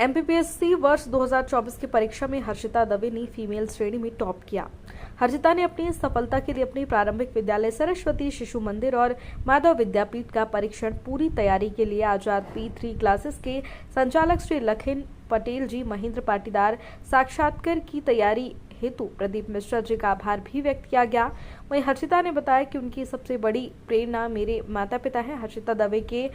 MPPSC वर्ष 2024 की परीक्षा में हर्षिता दवे ने फीमेल श्रेणी में टॉप किया। हर्षिता ने अपनी इस सफलता के लिए अपनी प्रारंभिक विद्यालय सरस्वती शिशु मंदिर और माधव विद्यापीठ का परीक्षण पूरी तैयारी के लिए आजाद P3 क्लासेस के संचालक श्री लखन पटेल जी, महेंद्र पाटीदार साक्षात्कार की तैयारी हेतु प्रदीप मिश्रा जी का आभार भी व्यक्त किया गया। वहीं हर्षिता ने बताया कि उनकी सबसे बड़ी प्रेरणा मेरे माता पिता हैं। हर्षिता दवे के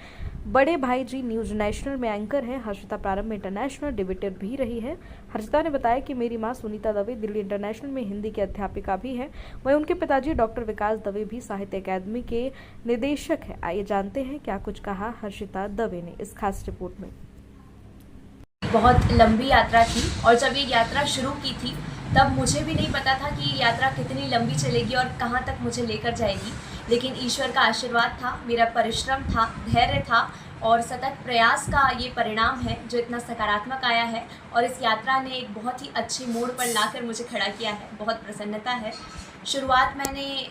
बड़े भाई जी न्यूज नेशनल में एंकर हैं। हर्षिता प्रारंभ में इंटरनेशनल डिबेटर भी रही है। हर्षिता ने बताया कि मेरी मां सुनीता दवे दिल्ली इंटरनेशनल में हिंदी की अध्यापिका भी हैं। वहीं उनके पिताजी डॉक्टर विकास दवे भी साहित्य अकादमी के निदेशक हैं। आइए जानते हैं क्या कुछ कहा हर्षिता दवे ने इस खास रिपोर्ट में। बहुत लंबी यात्रा थी और जब ये यात्रा शुरू की थी तब मुझे भी नहीं पता था कि ये यात्रा कितनी लंबी चलेगी और कहाँ तक मुझे लेकर जाएगी, लेकिन ईश्वर का आशीर्वाद था, मेरा परिश्रम था, धैर्य था और सतत प्रयास का ये परिणाम है जो इतना सकारात्मक आया है। और इस यात्रा ने एक बहुत ही अच्छे मोड़ पर लाकर मुझे खड़ा किया है। बहुत प्रसन्नता है। शुरुआत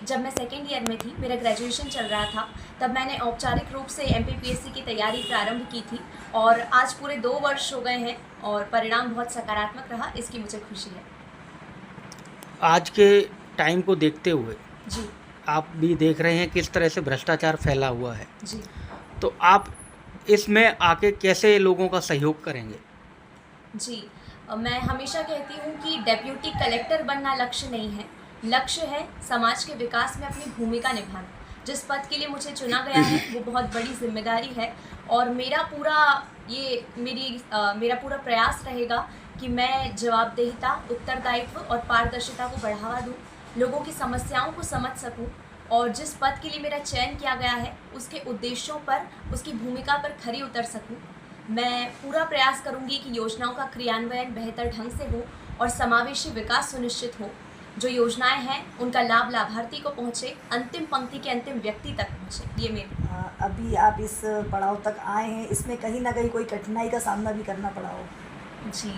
जब मैं सेकेंड ईयर में थी, मेरा ग्रेजुएशन चल रहा था, तब मैंने औपचारिक रूप से एमपीपीएससी की तैयारी प्रारंभ की थी और आज पूरे 2 वर्ष हो गए हैं और परिणाम बहुत सकारात्मक रहा, इसकी मुझे खुशी है। आज के टाइम को देखते हुए जी, आप भी देख रहे हैं किस तरह से भ्रष्टाचार फैला हुआ है, जी, तो आप इसमें आके कैसे लोगों का सहयोग करेंगे? जी, मैं हमेशा कहती हूँ कि डेप्यूटी कलेक्टर बनना लक्ष्य नहीं है, लक्ष्य है समाज के विकास में अपनी भूमिका निभाना। जिस पद के लिए मुझे चुना गया है वो बहुत बड़ी जिम्मेदारी है और मेरा पूरा प्रयास रहेगा कि मैं जवाबदेहिता, उत्तरदायित्व और पारदर्शिता को बढ़ावा दूं, लोगों की समस्याओं को समझ सकूं और जिस पद के लिए मेरा चयन किया गया है उसके उद्देश्यों पर, उसकी भूमिका पर खरी उतर सकूं। मैं पूरा प्रयास करूंगी कि योजनाओं का क्रियान्वयन बेहतर ढंग से हो और समावेशी विकास सुनिश्चित हो। जो योजनाएं हैं उनका लाभ लाभार्थी को पहुंचे, अंतिम पंक्ति के अंतिम व्यक्ति तक पहुंचे। ये मेरे अभी आप इस पड़ाव तक आए हैं, इसमें कहीं ना कहीं कोई कठिनाई का सामना भी करना पड़ा हो? जी,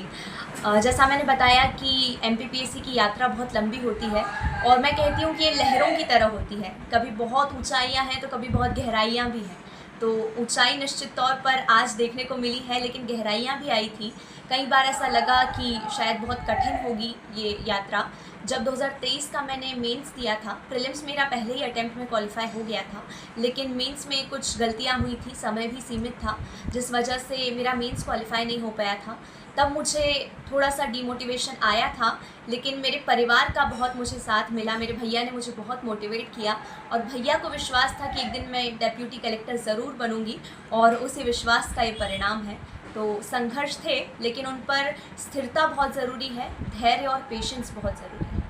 जैसा मैंने बताया कि एमपीपीएससी की यात्रा बहुत लंबी होती है और मैं कहती हूँ कि ये लहरों की तरह होती है। कभी बहुत ऊंचाइयाँ हैं तो कभी बहुत गहराइयाँ भी हैं। तो ऊंचाई निश्चित तौर पर आज देखने को मिली है, लेकिन गहराइयाँ भी आई थी। कई बार ऐसा लगा कि शायद बहुत कठिन होगी ये यात्रा। जब 2023 का मैंने मेंस दिया था, प्रीलिम्स मेरा पहले ही अटेम्प्ट में क्वालिफाई हो गया था, लेकिन मेंस में कुछ गलतियां हुई थी, समय भी सीमित था, जिस वजह से मेरा मेंस क्वालिफाई नहीं हो पाया था। तब मुझे थोड़ा सा डिमोटिवेशन आया था, लेकिन मेरे परिवार का बहुत मुझे साथ मिला। मेरे भैया ने मुझे बहुत मोटिवेट किया और भैया को विश्वास था कि एक दिन मैं डेप्यूटी कलेक्टर ज़रूर बनूंगी और उसी विश्वास का ये परिणाम है। तो संघर्ष थे, लेकिन उन पर स्थिरता बहुत ज़रूरी है, धैर्य और पेशेंस बहुत ज़रूरी है।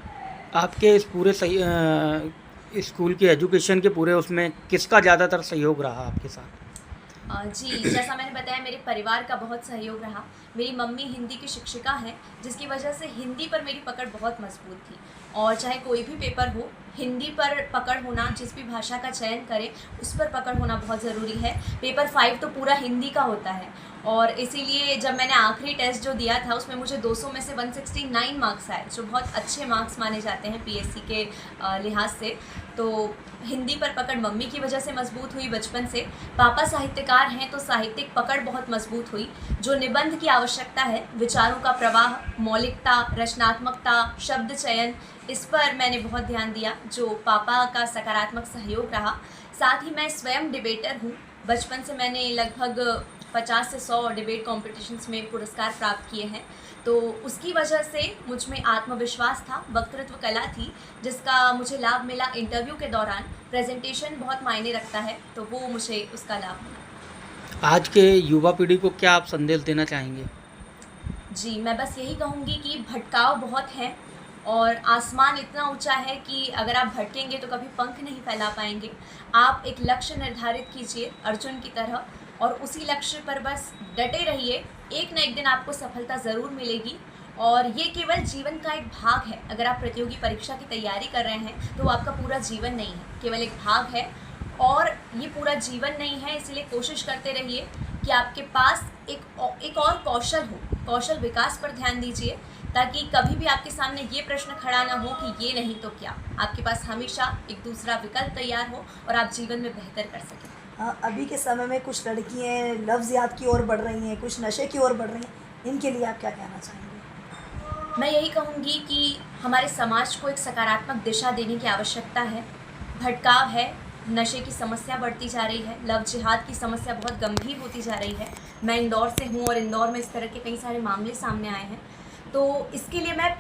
आपके इस पूरे स्कूल के एजुकेशन के पूरे उसमें किसका ज़्यादातर सहयोग रहा आपके साथ? जी, जैसा मैंने बताया मेरे परिवार का बहुत सहयोग रहा। मेरी मम्मी हिंदी की शिक्षिका हैं, जिसकी वजह से हिंदी पर मेरी पकड़ बहुत मजबूत थी और चाहे कोई भी पेपर हो, हिंदी पर पकड़ होना, जिस भी भाषा का चयन करें उस पर पकड़ होना बहुत ज़रूरी है। पेपर 5 तो पूरा हिंदी का होता है और इसीलिए जब मैंने आखिरी टेस्ट जो दिया था उसमें मुझे 200 में से 169 मार्क्स आए, जो बहुत अच्छे मार्क्स माने जाते हैं पीएससी के लिहाज से। तो हिंदी पर पकड़ मम्मी की वजह से मजबूत हुई बचपन से। पापा साहित्यकार हैं तो साहित्यिक पकड़ बहुत मजबूत हुई। जो निबंध की आवश्यकता है, विचारों का प्रवाह, मौलिकता, रचनात्मकता, शब्द चयन, इस पर मैंने बहुत ध्यान दिया, जो पापा का सकारात्मक सहयोग रहा। साथ ही मैं स्वयं डिबेटर हूँ। बचपन से मैंने लगभग 50 से 100 डिबेट कॉम्पिटिशन्स में पुरस्कार प्राप्त किए हैं, तो उसकी वजह से मुझ में आत्मविश्वास था, वक्तृत्व कला थी, जिसका मुझे लाभ मिला इंटरव्यू के दौरान। प्रेजेंटेशन बहुत मायने रखता है, तो वो मुझे उसका लाभ मिला। आज के युवा पीढ़ी को क्या आप संदेश देना चाहेंगे? जी, मैं बस यही कहूँगी कि भटकाव बहुत है और आसमान इतना ऊंचा है कि अगर आप भटकेंगे तो कभी पंख नहीं फैला पाएंगे। आप एक लक्ष्य निर्धारित कीजिए अर्जुन की तरह और उसी लक्ष्य पर बस डटे रहिए। एक न एक दिन आपको सफलता ज़रूर मिलेगी और ये केवल जीवन का एक भाग है। अगर आप प्रतियोगी परीक्षा की तैयारी कर रहे हैं तो आपका पूरा जीवन नहीं है, केवल एक भाग है और ये पूरा जीवन नहीं है। इसलिए कोशिश करते रहिए कि आपके पास एक और कौशल हो। कौशल विकास पर ध्यान दीजिए ताकि कभी भी आपके सामने ये प्रश्न खड़ा ना हो कि ये नहीं तो क्या। आपके पास हमेशा एक दूसरा विकल्प तैयार हो और आप जीवन में बेहतर कर सकें। अभी के समय में कुछ लड़कियां लफ्ज़ियात की ओर बढ़ रही हैं, कुछ नशे की ओर बढ़ रही हैं, इनके लिए आप क्या कहना चाहेंगे? मैं यही कहूँगी कि हमारे समाज को एक सकारात्मक दिशा देने की आवश्यकता है। भटकाव है, नशे की समस्या बढ़ती जा रही है, लव जिहाद की समस्या बहुत गंभीर होती जा रही है। मैं इंदौर से हूँ और इंदौर में इस तरह के कई सारे मामले सामने आए हैं। तो इसके लिए मैं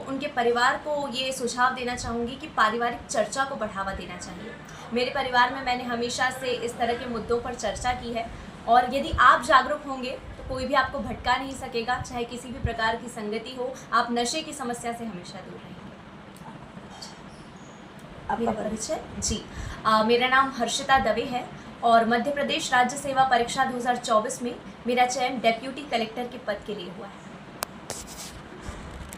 उनके परिवार को ये सुझाव देना चाहूँगी कि पारिवारिक चर्चा को बढ़ावा देना चाहिए। मेरे परिवार में मैंने हमेशा से इस तरह के मुद्दों पर चर्चा की है और यदि आप जागरूक होंगे तो कोई भी आपको भटका नहीं सकेगा, चाहे किसी भी प्रकार की संगति हो। आप नशे की समस्या से हमेशा दूर रहेंगे। आपका मेरा परिचय जी, मेरा नाम हर्षिता दवे है और मध्य प्रदेश राज्य सेवा परीक्षा 2024 में मेरा चयन डेप्यूटी कलेक्टर के पद के लिए हुआ है।